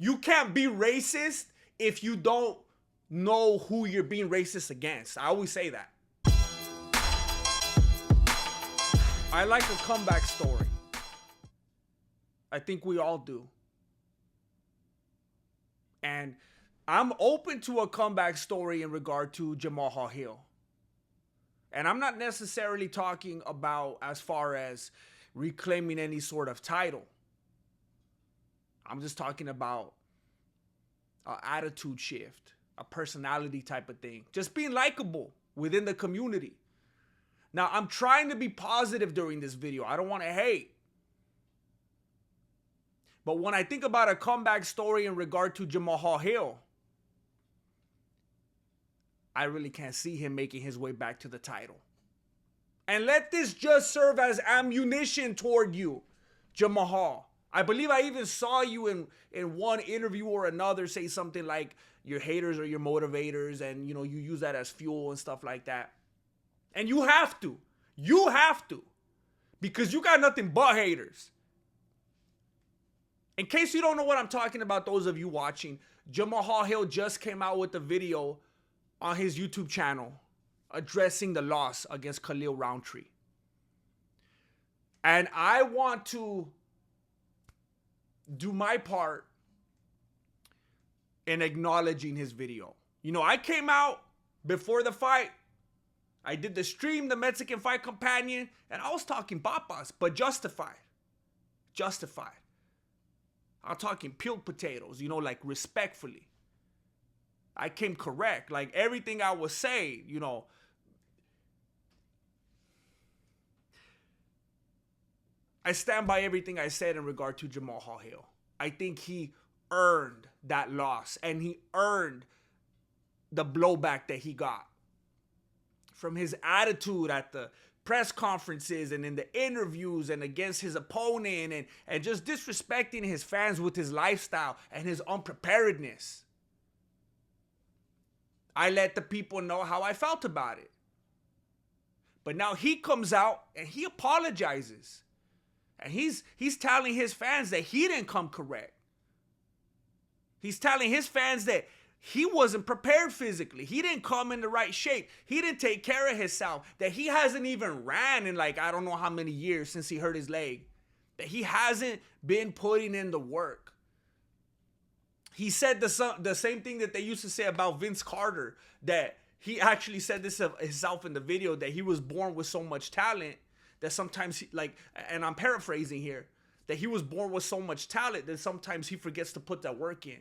You can't be racist if you don't know who you're being racist against. I always say that. I like a comeback story. I think we all do. And I'm open to a comeback story in regard to Jamahal Hill. And I'm not necessarily talking about as far as reclaiming any sort of title. I'm just talking about an attitude shift, a personality type of thing. Just being likable within the community. Now, I'm trying to be positive during this video. I don't want to hate. But when I think about a comeback story in regard to Jamahal Hill, I really can't see him making his way back to the title. And let this just serve as ammunition toward you, Jamahal. I believe I even saw you in one interview or another say something like your haters are your motivators, and you use that as fuel and stuff like that. And you have to. You have to. Because you got nothing but haters. In case you don't know what I'm talking about, those of you watching, Jamahal Hill just came out with a video on his YouTube channel addressing the loss against Khalil Roundtree. And I want to do my part in acknowledging his video. I came out before the fight. I did the stream, the Mexican Fight Companion, and I was talking papas, but justified. Justified. I'm talking peeled potatoes, like respectfully. I came correct. Like everything I was saying, I stand by everything I said in regard to Jamahal Hill. I think he earned that loss, and he earned the blowback that he got from his attitude at the press conferences and in the interviews and against his opponent, and just disrespecting his fans with his lifestyle and his unpreparedness. I let the people know how I felt about it. But now he comes out and he apologizes. And he's telling his fans that he didn't come correct. He's telling his fans that he wasn't prepared physically. He didn't come in the right shape. He didn't take care of himself. That he hasn't even ran in I don't know how many years since he hurt his leg. That he hasn't been putting in the work. He said the same thing that they used to say about Vince Carter. That he actually said this himself in the video, that he was born with so much talent that sometimes and I'm paraphrasing here, that he was born with so much talent that sometimes he forgets to put that work in.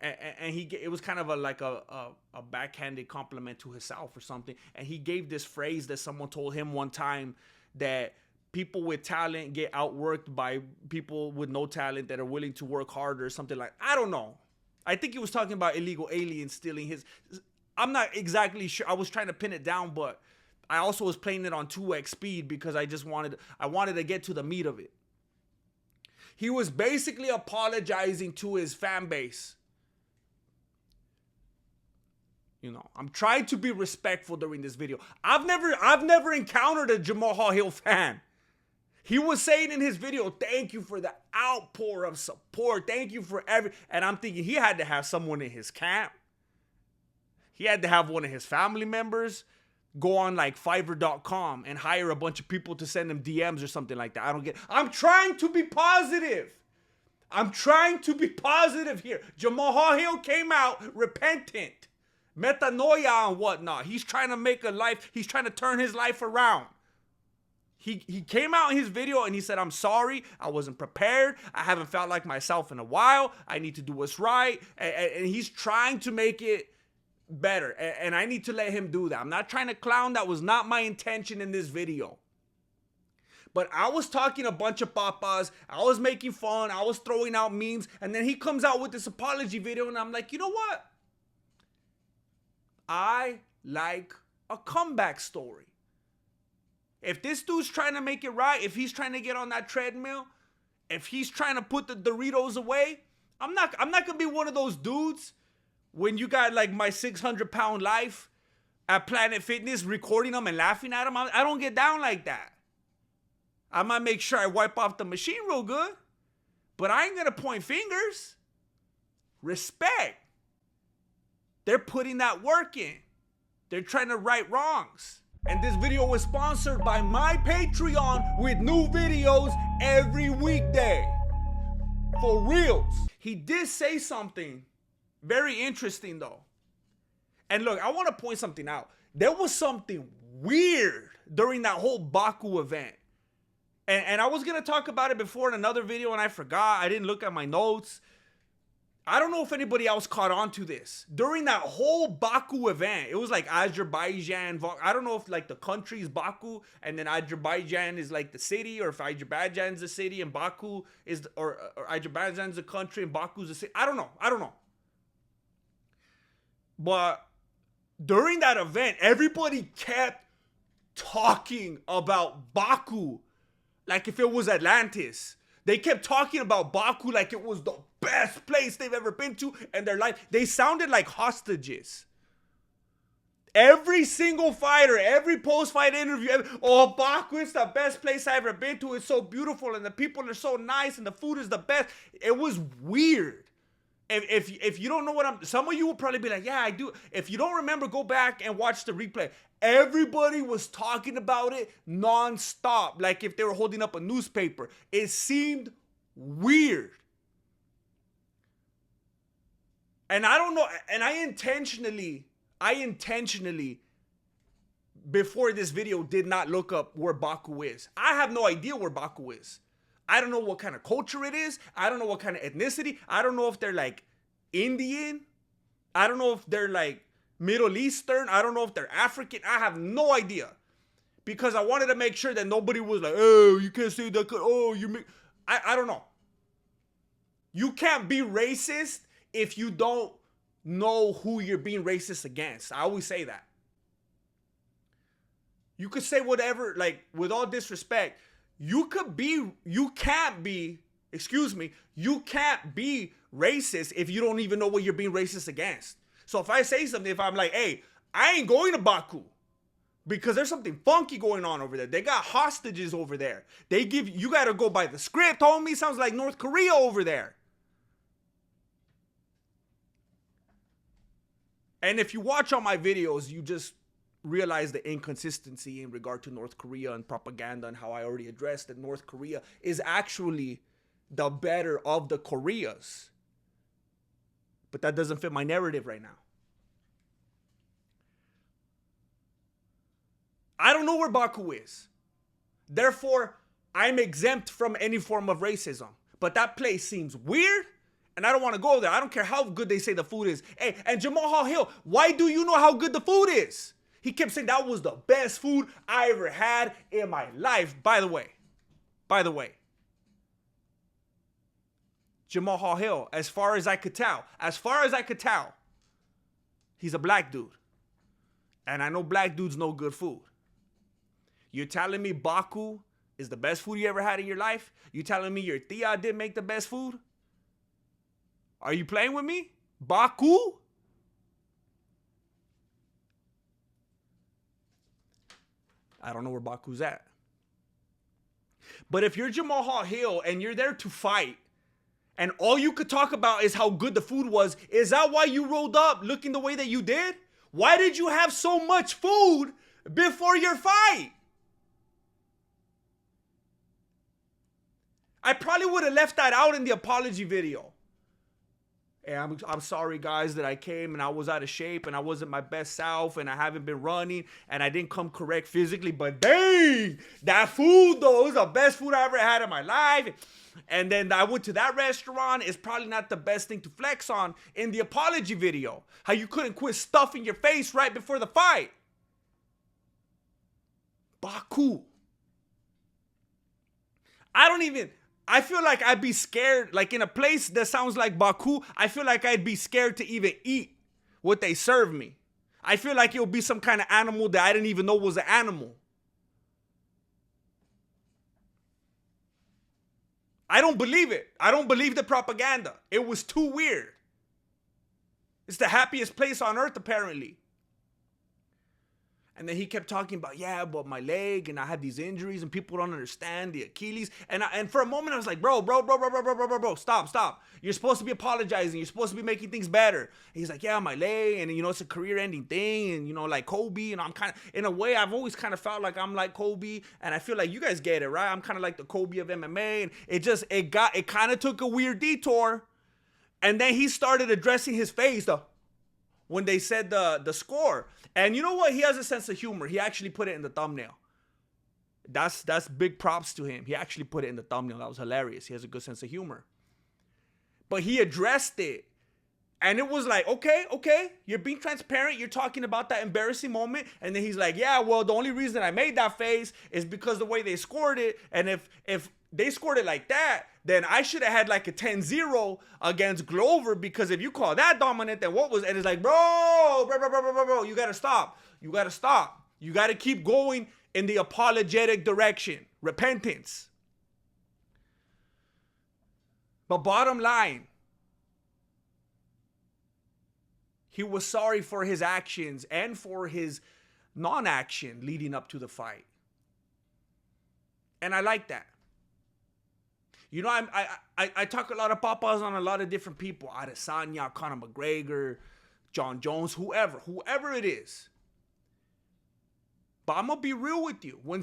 And it was kind of a backhanded compliment to himself or something. And he gave this phrase that someone told him one time, that people with talent get outworked by people with no talent that are willing to work harder or something like, I don't know. I think he was talking about illegal aliens stealing his. I'm not exactly sure. I was trying to pin it down, but I also was playing it on 2x speed because I wanted to get to the meat of it. He was basically apologizing to his fan base. I'm trying to be respectful during this video. I've never encountered a Jamahal Hill fan. He was saying in his video, thank you for the outpour of support. Thank you for and I'm thinking he had to have someone in his camp. He had to have one of his family members go on Fiverr.com and hire a bunch of people to send him DMs or something like that. I'm trying to be positive. I'm trying to be positive here. Jamahal Hill came out repentant. Metanoia and whatnot. He's trying to make a life. He's trying to turn his life around. He came out in his video and he said, I'm sorry. I wasn't prepared. I haven't felt like myself in a while. I need to do what's right. And he's trying to make it better. And I need to let him do that. I'm not trying to clown. That was not my intention in this video. But I was talking a bunch of papas. I was making fun. I was throwing out memes. And then he comes out with this apology video. And I'm like, you know what? I like a comeback story. If this dude's trying to make it right, if he's trying to get on that treadmill, if he's trying to put the Doritos away, I'm not gonna be one of those dudes when you got my 600-pound life at Planet Fitness recording them and laughing at them. I don't get down like that. I might make sure I wipe off the machine real good, but I ain't gonna point fingers. Respect. They're putting that work in. They're trying to right wrongs. And this video was sponsored by my Patreon with new videos every weekday. For reals. He did say something very interesting though. And look, I want to point something out. There was something weird during that whole Baku event. And I was going to talk about it before in another video and I forgot. I didn't look at my notes. I don't know if anybody else caught on to this. During that whole Baku event, it was like Azerbaijan. I don't know if like the country is Baku and then Azerbaijan is like the city, or if Azerbaijan is the city and Baku is, or Azerbaijan is the country and Baku is the city. I don't know. But during that event, everybody kept talking about Baku like if it was Atlantis. They kept talking about Baku like it was the best place they've ever been to in their life. They sounded like hostages. Every single fighter, every post-fight interview, Baku is the best place I've ever been to. It's so beautiful and the people are so nice and the food is the best. It was weird. If you don't know what some of you will probably be like, yeah, I do. If you don't remember, go back and watch the replay. Everybody was talking about it non-stop, like if they were holding up a newspaper. It seemed weird. And I don't know, and I intentionally, before this video, did not look up where Baku is. I have no idea where Baku is. I don't know what kind of culture it is. I don't know what kind of ethnicity. I don't know if they're like Indian. I don't know if they're like Middle Eastern. I don't know if they're African. I have no idea. Because I wanted to make sure that nobody was like, oh, you can't say that. Oh, you make... I don't know. You can't be racist if you don't know who you're being racist against. I always say that. You could say whatever, like, with all disrespect, you can't be racist if you don't even know what you're being racist against. So if I say something, if I'm like, hey, I ain't going to Baku because there's something funky going on over there. They got hostages over there. You got to go by the script, homie. Sounds like North Korea over there. And if you watch all my videos, you just realize the inconsistency in regard to North Korea and propaganda, and how I already addressed that North Korea is actually the better of the Koreas. But that doesn't fit my narrative right now. I don't know where Baku is. Therefore, I'm exempt from any form of racism. But that place seems weird, and I don't want to go there. I don't care how good they say the food is. Hey, and Jamahal Hill, why do you know how good the food is? He kept saying that was the best food I ever had in my life. By the way, Jamahal Hill, as far as I could tell, he's a black dude. And I know black dudes know good food. You're telling me Baku is the best food you ever had in your life? You telling me your tia didn't make the best food? Are you playing with me? Baku? I don't know where Baku's at. But if you're Jamahal Hill and you're there to fight, and all you could talk about is how good the food was, is that why you rolled up looking the way that you did? Why did you have so much food before your fight? I probably would have left that out in the apology video. Hey, I'm sorry, guys, that I came and I was out of shape and I wasn't my best self and I haven't been running and I didn't come correct physically. But dang, that food, though, is the best food I ever had in my life. And then I went to that restaurant. It's probably not the best thing to flex on in the apology video. How you couldn't quit stuffing your face right before the fight. Baku. I feel like I'd be scared, like in a place that sounds like Baku, I feel like I'd be scared to even eat what they serve me. I feel like it would be some kind of animal that I didn't even know was an animal. I don't believe it. I don't believe the propaganda. It was too weird. It's the happiest place on earth, apparently. And then he kept talking about, yeah, but my leg, and I had these injuries, and people don't understand the Achilles. And for a moment, I was like, bro, stop. You're supposed to be apologizing. You're supposed to be making things better. And he's like, yeah, my leg, and it's a career-ending thing, and like Kobe, and I'm kind of, in a way, I've always kind of felt like I'm like Kobe, and I feel like you guys get it, right? I'm kind of like the Kobe of MMA, and it kind of took a weird detour, and then he started addressing his face, though, when they said the score. And you know what? He has a sense of humor. He actually put it in the thumbnail. That's big props to him. He actually put it in the thumbnail. That was hilarious. He has a good sense of humor. But he addressed it. And it was like, okay, you're being transparent. You're talking about that embarrassing moment. And then he's like, yeah, well, the only reason I made that face is because the way they scored it. And if they scored it like that, then I should have had like a 10-0 against Glover, because if you call that dominant, then what was, and it's like, bro, you got to stop. You got to keep going in the apologetic direction. Repentance. But bottom line, he was sorry for his actions and for his non-action leading up to the fight. And I like that. I talk a lot of papas on a lot of different people. Adesanya, Conor McGregor, John Jones, whoever it is. But I'm going to be real with you. When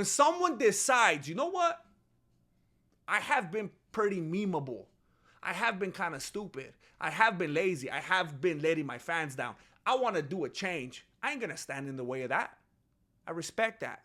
someone decides, you know what? I have been pretty memeable. I have been kind of stupid. I have been lazy. I have been letting my fans down. I want to do a change. I ain't going to stand in the way of that. I respect that.